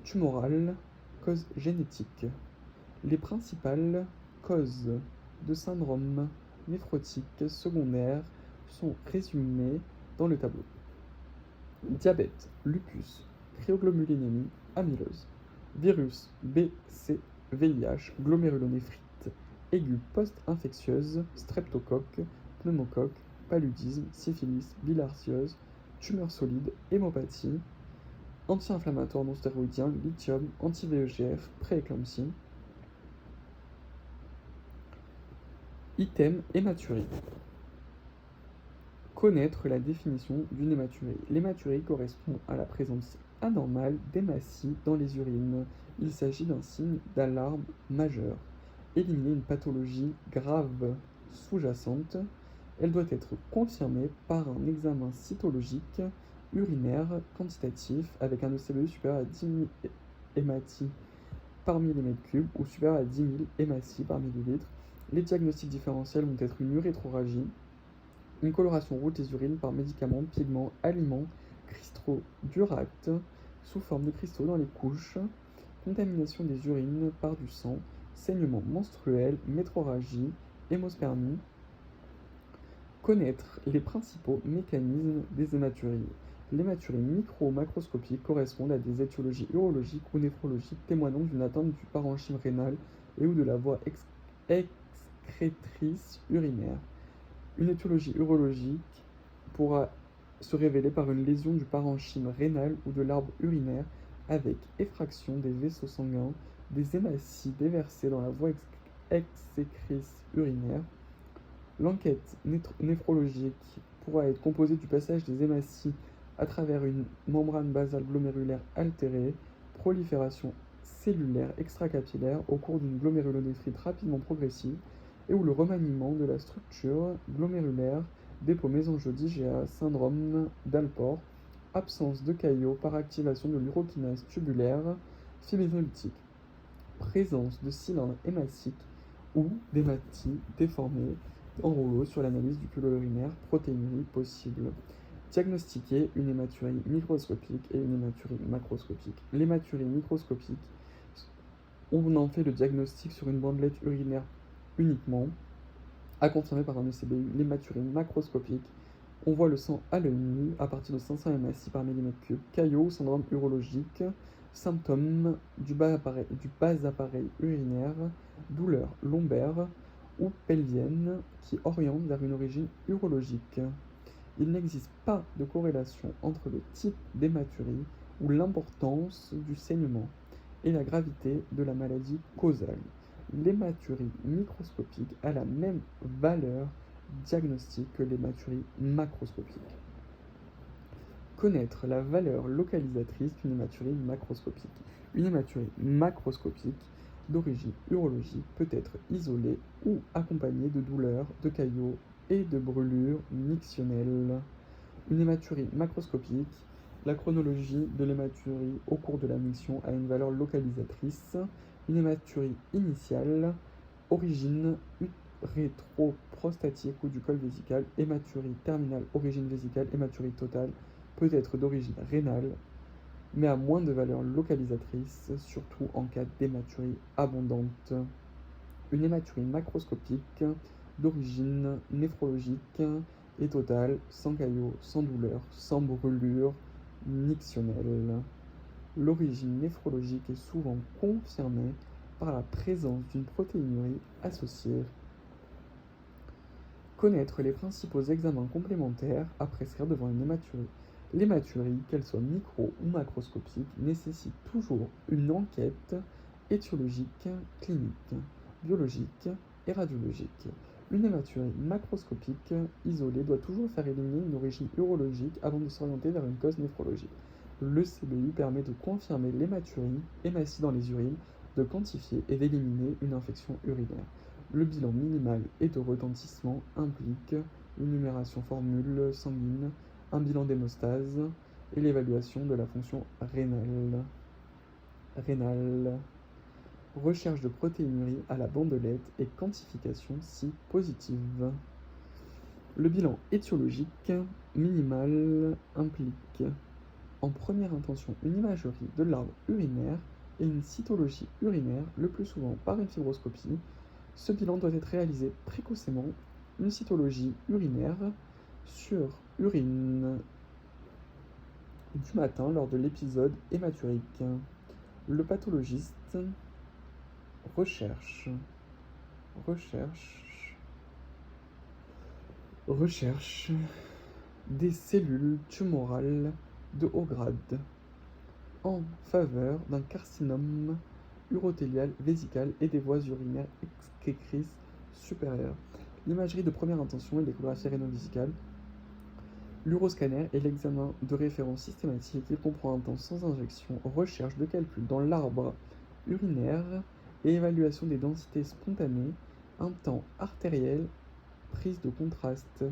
tumorale, cause génétique. Les principales causes de syndrome néphrotique secondaire sont résumées dans le tableau. Diabète, lupus, cryoglobulinémie, amylose, virus B, C, VIH, glomérulonéphrite aiguë post-infectieuse, streptocoque, pneumocoque, paludisme, syphilis, bilharziose, tumeur solide, hémopathie, anti-inflammatoire non stéroïdien, lithium, anti-VEGF, prééclampsie. Item hématurie. Connaître la définition d'une hématurie. L'hématurie correspond à la présence anormale d'hématies dans les urines. Il s'agit d'un signe d'alarme majeur. Éliminer une pathologie grave sous-jacente. Elle doit être confirmée par un examen cytologique urinaire quantitatif avec un ECBU supérieur à 10 000 hématies par millimètre cube ou supérieur à 10 000 hématies par millilitre. Les diagnostics différentiels vont être une urétroragie, une coloration rouge des urines par médicaments, pigments, aliments, cristaux d'urate sous forme de cristaux dans les couches, contamination des urines par du sang, saignement menstruel, métroragie, hémospermie. Connaître les principaux mécanismes des hématuries. Les hématuries micro-macroscopiques correspondent à des étiologies urologiques ou néphrologiques témoignant d'une atteinte du parenchyme rénal et ou de la voie excrétrice urinaire. Une étiologie urologique pourra se révéler par une lésion du parenchyme rénal ou de l'arbre urinaire avec effraction des vaisseaux sanguins, des hématies déversées dans la voie excrétrice urinaire. L'enquête néphrologique pourra être composée du passage des hématies à travers une membrane basale glomérulaire altérée, prolifération cellulaire extracapillaire au cours d'une glomérulonéphrite rapidement progressive et ou le remaniement de la structure glomérulaire, dépôt mésangiaux d'IgA, syndrome d'Alport, absence de caillots par activation de l'urokinase tubulaire fibrinolytique, présence de cylindres hématiques ou d'hématies déformées en rouleau sur l'analyse du culot urinaire, protéinurie possible. Diagnostiquer une hématurie microscopique et une hématurie macroscopique. L'hématurie microscopique, on en fait le diagnostic sur une bandelette urinaire uniquement, à confirmer par un ECBU. L'hématurie macroscopique, on voit le sang à l'œil nu à partir de 500 hématies par millimètre cube. Caillot, syndrome urologique, Symptômes du bas appareil urinaire, douleurs lombaires ou pelviennes qui orientent vers une origine urologique. Il n'existe pas de corrélation entre le type d'hématurie ou l'importance du saignement et la gravité de la maladie causale. L'hématurie microscopique a la même valeur diagnostique que l'hématurie macroscopique. Connaître la valeur localisatrice d'une hématurie macroscopique. Une hématurie macroscopique d'origine urologique peut être isolée ou accompagnée de douleurs, de caillots et de brûlures mictionnelles. Une hématurie macroscopique, la chronologie de l'hématurie au cours de la miction a une valeur localisatrice. Une hématurie initiale, origine rétroprostatique ou du col vésical, hématurie terminale, origine vésicale, hématurie totale, peut être d'origine rénale, mais a moins de valeur localisatrice, surtout en cas d'hématurie abondante. Une hématurie macroscopique d'origine néphrologique et totale, sans caillots, sans douleur, sans brûlure mictionnelle. L'origine néphrologique est souvent confirmée par la présence d'une protéinurie associée. Connaître les principaux examens complémentaires à prescrire devant une hématurie. L'hématurie, qu'elle soit micro ou macroscopique, nécessite toujours une enquête étiologique, clinique, biologique et radiologique. Une hématurie macroscopique isolée doit toujours faire éliminer une origine urologique avant de s'orienter vers une cause néphrologique. Le CBU permet de confirmer l'hématurie, hématie dans les urines, de quantifier et d'éliminer une infection urinaire. Le bilan minimal et de retentissement implique une numération formule sanguine, un bilan d'hémostase et l'évaluation de la fonction rénale. Recherche de protéinurie à la bandelette et quantification si positive. Le bilan étiologique minimal implique en première intention une imagerie de l'arbre urinaire et une cytologie urinaire, le plus souvent par une fibroscopie. Ce bilan doit être réalisé précocement. Une cytologie urinaire sur urine du matin lors de l'épisode hématurique. Le pathologiste recherche des cellules tumorales de haut grade en faveur d'un carcinome urothélial vésical et des voies urinaires excrétrices supérieures. L'imagerie de première intention et l'échographie rénale-vésicale. L'uroscanner est l'examen de référence systématique. Il comprend un temps sans injection, recherche de calcul dans l'arbre urinaire et évaluation des densités spontanées, un temps artériel, prise de contraste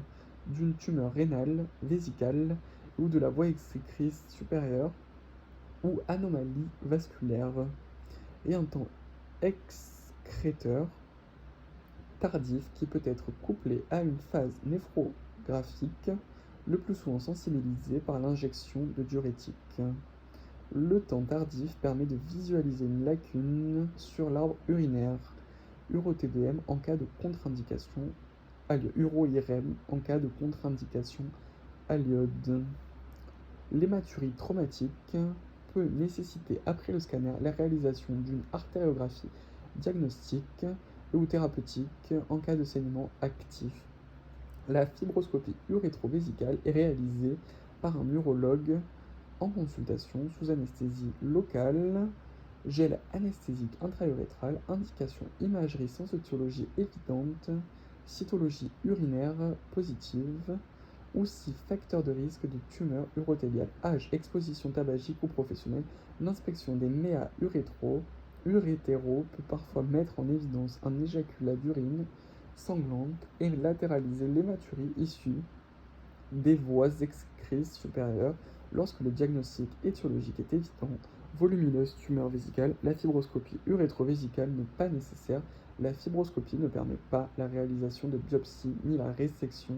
d'une tumeur rénale, vésicale ou de la voie excrétrice supérieure ou anomalie vasculaire, et un temps excréteur tardif qui peut être couplé à une phase néphrographique, le plus souvent sensibilisé par l'injection de diurétiques. Le temps tardif permet de visualiser une lacune sur l'arbre urinaire, uro-TDM en cas de contre-indication, uro-IRM en cas de contre-indication à l'iode. L'hématurie traumatique peut nécessiter après le scanner la réalisation d'une artériographie diagnostique ou thérapeutique en cas de saignement actif. La fibroscopie urétro-vésicale est réalisée par un urologue en consultation sous anesthésie locale, gel anesthésique intra-urétral, indication imagerie sans étiologie évidente, cytologie urinaire positive, ou si facteur de risque de tumeur urothéliale, âge, exposition tabagique ou professionnelle. L'inspection des méas urétéraux peut parfois mettre en évidence un éjaculat d'urine sanglante et latéraliser l'hématurie issue des voies excrétrices supérieures. Lorsque le diagnostic étiologique est évident, volumineuse tumeur vésicale, la fibroscopie urétro-vésicale n'est pas nécessaire. La fibroscopie ne permet pas la réalisation de biopsie ni la résection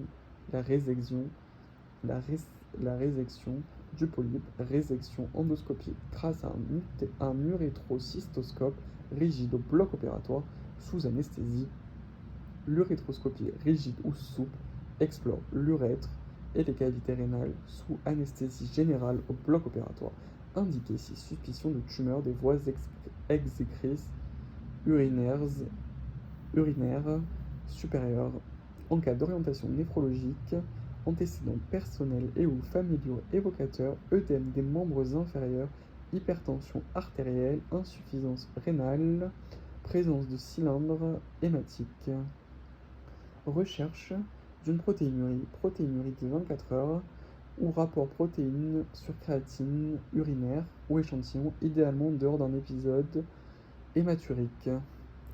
du polype, résection endoscopique grâce à un urétrocystoscope rigide au bloc opératoire sous anesthésie. L'urétroscopie rigide ou souple explore l'urètre et les cavités rénales sous anesthésie générale au bloc opératoire. indiquer si suspicion de tumeur des voies exécrices urinaires supérieures. En cas d'orientation néphrologique, antécédents personnels et ou familiaux évocateurs, œdème des membres inférieurs, hypertension artérielle, insuffisance rénale, présence de cylindre hématique. Recherche d'une protéinurie de 24 heures ou rapport protéines sur créatine urinaire ou échantillon, idéalement en dehors d'un épisode hématurique.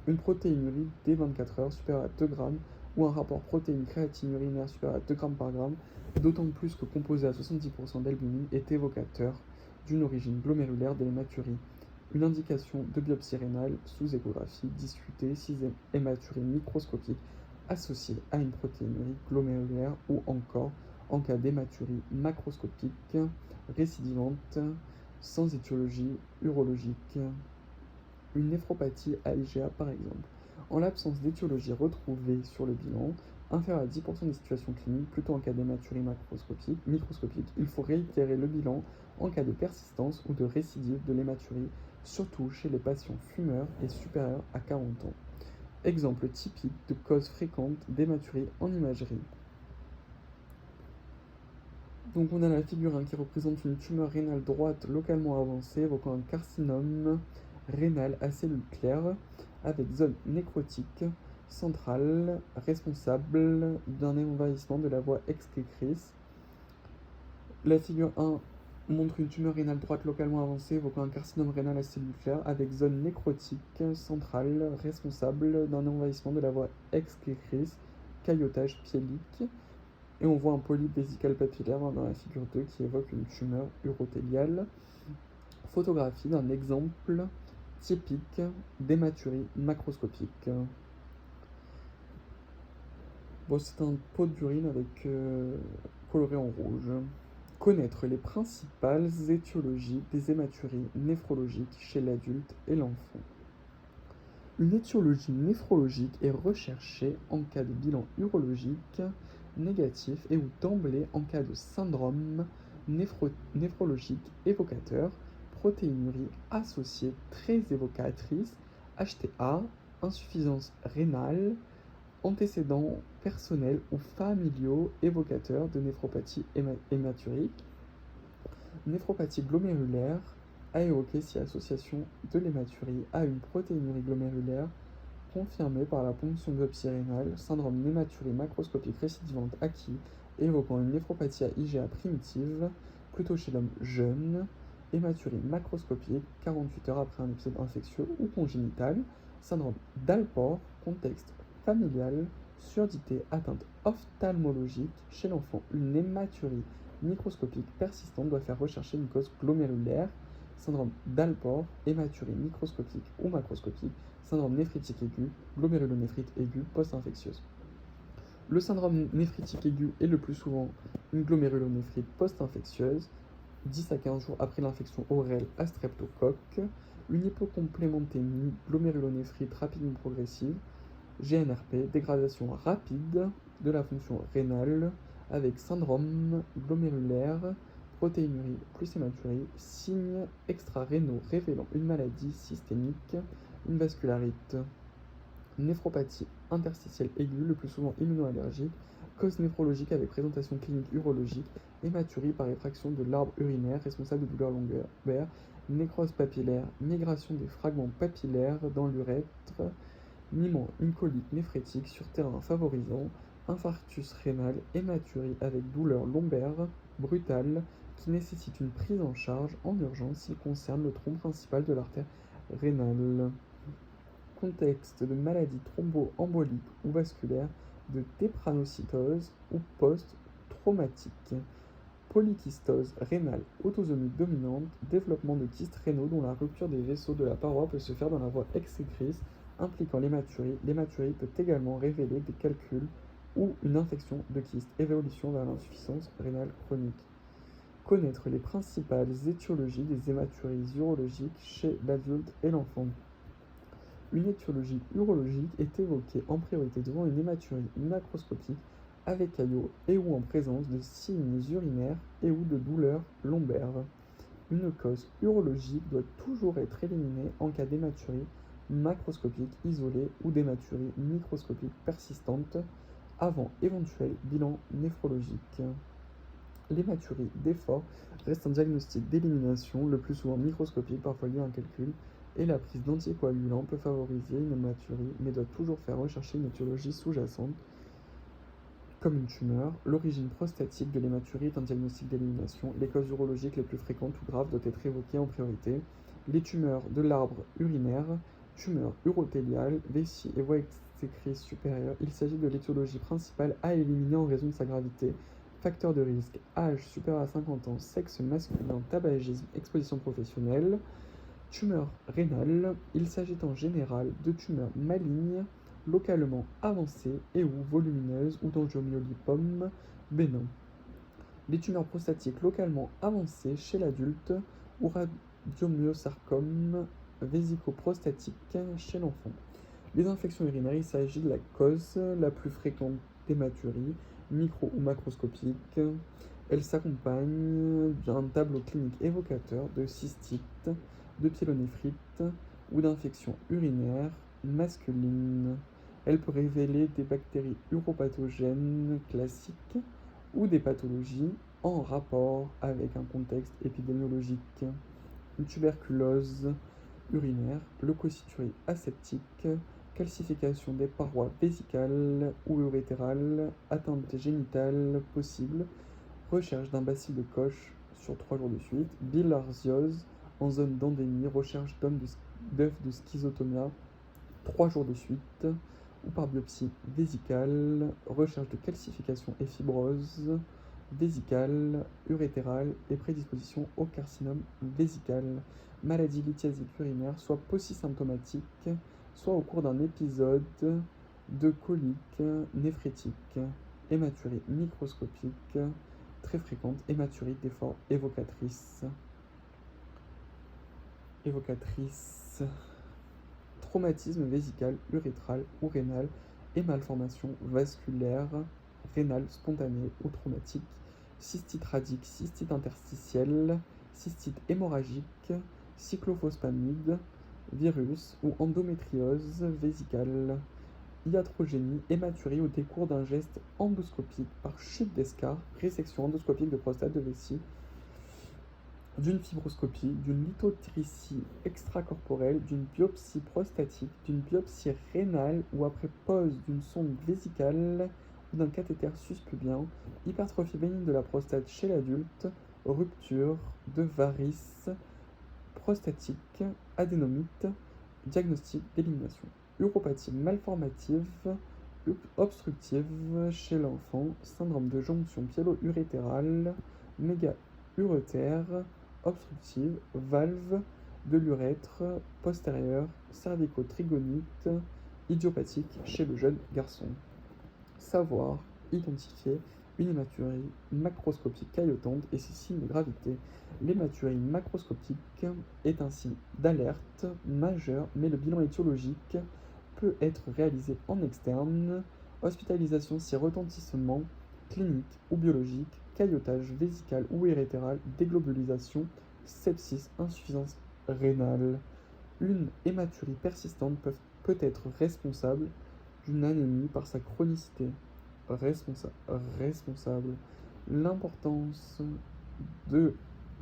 Une protéinurie dès 24 heures supérieure à 2 grammes ou un rapport protéine-créatine urinaire supérieur à 2 grammes par gramme, d'autant plus que composé à 70% d'albumine, est évocateur d'une origine glomérulaire de l'hématurie. Une indication de biopsie rénale sous échographie discutée si hématurie microscopique associée à une protéinurie glomérulaire ou encore en cas d'hématurie macroscopique récidivante sans étiologie urologique. Une néphropathie à IgA par exemple. En l'absence d'étiologie retrouvée sur le bilan, inférieure à 10% des situations cliniques, plutôt en cas d'hématurie microscopique, il faut réitérer le bilan en cas de persistance ou de récidive de l'hématurie, surtout chez les patients fumeurs et supérieurs à 40 ans. Exemple typique de cause fréquente d'hématurie en imagerie. Donc on a la figure 1 qui représente une tumeur rénale droite localement avancée, évoquant un carcinome rénal à cellules claires, avec zone nécrotique centrale responsable d'un envahissement de la voie excrétrice. La figure 1 montre une tumeur rénale droite localement avancée, évoquant un carcinome rénal à cellules claires, avec zone nécrotique centrale responsable d'un envahissement de la voie excrétrice, caillotage piélique. Et on voit un polype vésical papillaire dans la figure 2 qui évoque une tumeur urothéliale. Photographie d'un exemple typique d'hématurie macroscopique. Bon, c'est un pot d'urine avec coloré en rouge. Connaître les principales étiologies des hématuries néphrologiques chez l'adulte et l'enfant. Une étiologie néphrologique est recherchée en cas de bilan urologique négatif et ou d'emblée en cas de syndrome néphrologique évocateur, protéinurie associée très évocatrice, HTA, insuffisance rénale, antécédents personnels ou familiaux évocateurs de néphropathie hématurique, néphropathie glomérulaire, à évoquer si association de l'hématurie à une protéinurie glomérulaire confirmée par la ponction biopsie rénale, syndrome d'hématurie macroscopique récidivante acquis, évoquant une néphropathie à IgA primitive, plutôt chez l'homme jeune, hématurie macroscopique 48 heures après un épisode infectieux ou congénital, syndrome d'Alport, contexte familial, surdité, atteinte ophtalmologique chez l'enfant, une hématurie microscopique persistante doit faire rechercher une cause glomérulaire, syndrome d'Alport, hématurie microscopique ou macroscopique, syndrome néphritique aigu, glomérulonéphrite aiguë post-infectieuse. Le syndrome néphritique aigu est le plus souvent une glomérulonéphrite post-infectieuse, 10 à 15 jours après l'infection orale à streptocoque, une hypocomplémentémie glomérulonéphrite rapidement progressive, GNRP, dégradation rapide de la fonction rénale avec syndrome glomérulaire, protéinurie plus hématurie, signes extra-rénaux révélant une maladie systémique, une vascularite, néphropathie interstitielle aiguë, le plus souvent immunoallergique, cause néphrologique avec présentation clinique urologique, hématurie par effraction de l'arbre urinaire responsable de douleurs lombaires, nécrose papillaire, migration des fragments papillaires dans l'urètre, mimant une colique néphrétique sur terrain favorisant, infarctus rénal, hématurie avec douleur lombaire brutale qui nécessite une prise en charge en urgence s'il concerne le tronc principal de l'artère rénale. Contexte de maladie thromboembolique ou vasculaire, de drépanocytose ou post-traumatique. Polykystose rénale autosomique dominante, développement de kystes rénaux dont la rupture des vaisseaux de la paroi peut se faire dans la voie exsécrice impliquant l'hématurie. L'hématurie peut également révéler des calculs ou une infection de kyste, évolution vers l'insuffisance rénale chronique. Connaître les principales étiologies des hématuries urologiques chez l'adulte et l'enfant. Une étiologie urologique est évoquée en priorité devant une hématurie macroscopique avec caillot et ou en présence de signes urinaires et ou de douleurs lombaires. Une cause urologique doit toujours être éliminée en cas d'hématurie macroscopique isolée ou d'hématurie microscopique persistante avant éventuel bilan néphrologique. L'hématurie d'effort reste un diagnostic d'élimination, le plus souvent microscopique, parfois lié à un calcul, et la prise d'anticoagulants peut favoriser une hématurie, mais doit toujours faire rechercher une étiologie sous-jacente, comme une tumeur. L'origine prostatique de l'hématurie est un diagnostic d'élimination. Les causes urologiques les plus fréquentes ou graves doivent être évoquées en priorité. Les tumeurs de l'arbre urinaire, tumeurs urothéliales, vessie et voies exécrétrices supérieures. Il s'agit de l'étiologie principale à éliminer en raison de sa gravité. Facteurs de risque, âge supérieur à 50 ans, sexe masculin, tabagisme, exposition professionnelle. Tumeur rénale, il s'agit en général de tumeurs malignes, localement avancées et ou volumineuses ou d'angiomyolipome bénin. Les tumeurs prostatiques localement avancées chez l'adulte ou radiomyosarcome vésicoprostatique chez l'enfant. Les infections urinaires, il s'agit de la cause la plus fréquente d'hématurie, micro ou macroscopique. Elle s'accompagne d'un tableau clinique évocateur de cystite, de pyélonéphrite ou d'infections urinaires masculines. Elle peut révéler des bactéries uropathogènes classiques ou des pathologies en rapport avec un contexte épidémiologique. Une tuberculose urinaire, leucocyturie aseptique, calcification des parois vésicales ou urétérales, atteinte génitale possible, recherche d'un bacille de Koch sur 3 jours de suite, bilharziose en zone d'endémie, recherche d'œufs de schizotomia 3 jours de suite, ou par biopsie vésicale, recherche de calcification et fibrose vésicale, urétérale et prédisposition au carcinome vésical. Maladie lithiasique urinaire, soit paucisymptomatique, soit au cours d'un épisode de colique néphrétique. Hématurie microscopique, très fréquente, hématurie d'effort évocatrice. Traumatisme vésical, urétral ou rénal et malformation vasculaire, rénale spontanée ou traumatique, cystite radique, cystite interstitielle, cystite hémorragique, cyclophosphamide, virus ou endométriose vésicale, iatrogénie, hématurie au décours d'un geste endoscopique par chute d'escarre, résection endoscopique de prostate de vessie, d'une fibroscopie, d'une lithotricie extracorporelle, d'une biopsie prostatique, d'une biopsie rénale ou après pose d'une sonde vésicale ou d'un cathéter suspubien, hypertrophie bénigne de la prostate chez l'adulte, rupture de varices prostatique, adénomite, diagnostic d'élimination. Uropathie malformative, obstructive chez l'enfant, syndrome de jonction pyélo-urétérale, méga-urétère, obstructive, valve de l'urètre postérieur, cervico-trigonite, idiopathique chez le jeune garçon. Savoir identifier une hématurie macroscopique caillotante et ses signes de gravité. L'hématurie macroscopique est un signe d'alerte majeur, mais le bilan étiologique peut être réalisé en externe. Hospitalisation si retentissement clinique ou biologique, caillotage vésical ou urétéral, déglobulisation, sepsis, insuffisance rénale. Une hématurie persistante peut être responsable d'une anémie par sa chronicité. Responsable. L'importance de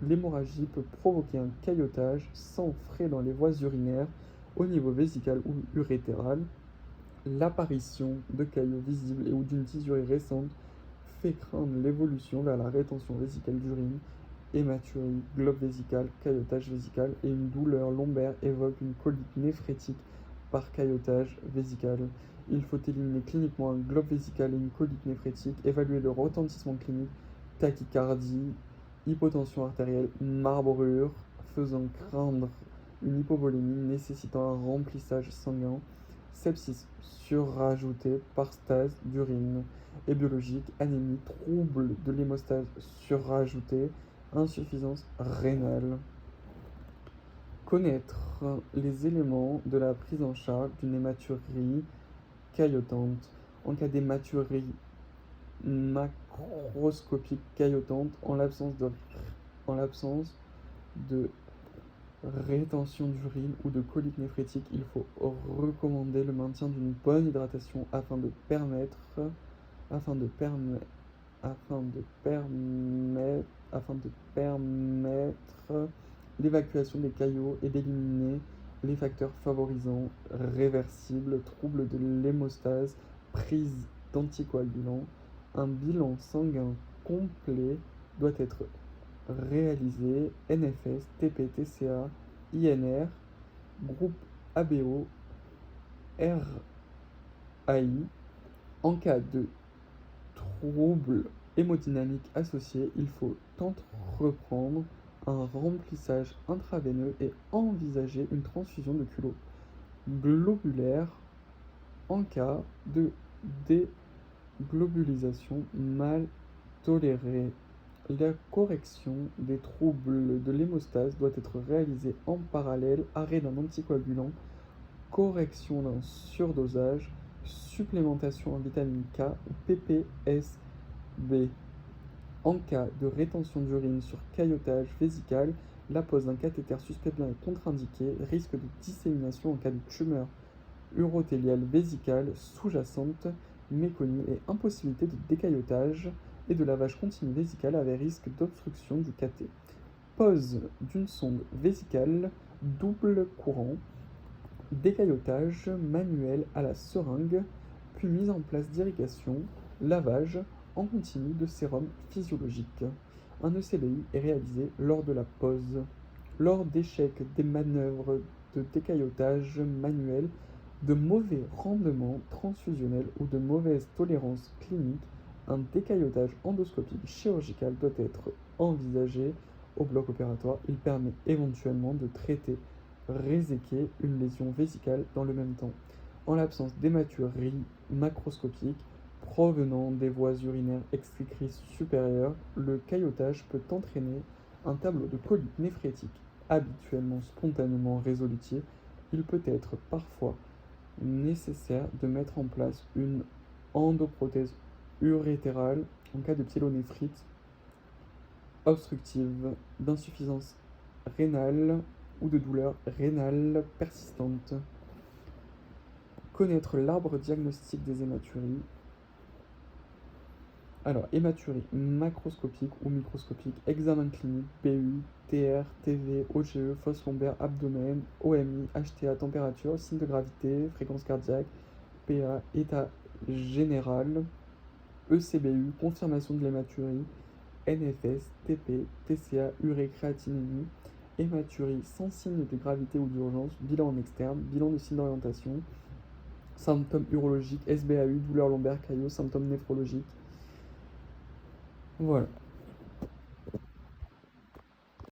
l'hémorragie peut provoquer un caillotage sans frais dans les voies urinaires au niveau vésical ou urétéral. L'apparition de caillots visibles et ou d'une dysurie récente fait craindre l'évolution vers la rétention vésicale d'urine. Hématurie, globe vésical, caillotage vésical et une douleur lombaire évoque une colique néphrétique par caillotage vésical. Il faut éliminer cliniquement un globe vésical et une colique néphrétique, évaluer le retentissement clinique, tachycardie, hypotension artérielle, marbrure, faisant craindre une hypovolémie nécessitant un remplissage sanguin, sepsis surrajouté par stase d'urine, et biologique, anémie, trouble de l'hémostase surrajouté, insuffisance rénale. Connaître les éléments de la prise en charge d'une hématurie caillotante. En cas d'hématurie macroscopique caillotante, en l'absence de rétention d'urine ou de colique néphrétique, il faut recommander le maintien d'une bonne hydratation afin de permettre, afin de permettre l'évacuation des caillots et d'éliminer les facteurs favorisant réversibles, troubles de l'hémostase, prise d'anticoagulants. Un bilan sanguin complet doit être réalisé. NFS, TP, TCA, INR, groupe ABO, RAI. En cas de troubles hémodynamiques associés, il faut entreprendre un remplissage intraveineux et envisager une transfusion de culots globulaires en cas de déglobulisation mal tolérée. La correction des troubles de l'hémostase doit être réalisée en parallèle, arrêt d'un anticoagulant, correction d'un surdosage, supplémentation en vitamine K ou PPSB. En cas de rétention d'urine sur caillotage vésical, la pose d'un cathéter suspecté est contre-indiquée, risque de dissémination en cas de tumeur urothéliale vésicale sous-jacente méconnue et impossibilité de décaillotage et de lavage continu vésical avec risque d'obstruction du cathé. Pose d'une sonde vésicale double courant, décaillotage manuel à la seringue, puis mise en place d'irrigation, lavage en continu de sérum physiologique. Un ECBU est réalisé lors de la pause. Lors d'échec des manœuvres de décaillotage manuel, de mauvais rendement transfusionnel ou de mauvaise tolérance clinique, un décaillotage endoscopique chirurgical doit être envisagé au bloc opératoire. Il permet éventuellement de traiter, réséquer une lésion vésicale dans le même temps. En l'absence d'hématurie macroscopique provenant des voies urinaires excrétrices supérieures, le caillotage peut entraîner un tableau de colique néphrétique habituellement spontanément résolutif. Il peut être parfois nécessaire de mettre en place une endoprothèse urétérale en cas de pyélonéphrite obstructive, d'insuffisance rénale ou de douleur rénale persistante. Connaître l'arbre diagnostique des hématuries. Alors, hématurie macroscopique ou microscopique, examen clinique, BU, TR, TV, OGE, fosse lombaire, abdomen, OMI, HTA, température, signe de gravité, fréquence cardiaque, PA, état général, ECBU, confirmation de l'hématurie, NFS, TP, TCA, urée, créatinémie, hématurie sans signe de gravité ou d'urgence, bilan en externe, bilan de signe d'orientation, symptômes urologiques, SBAU, douleur lombaire, caillot, symptômes néphrologiques. Voilà.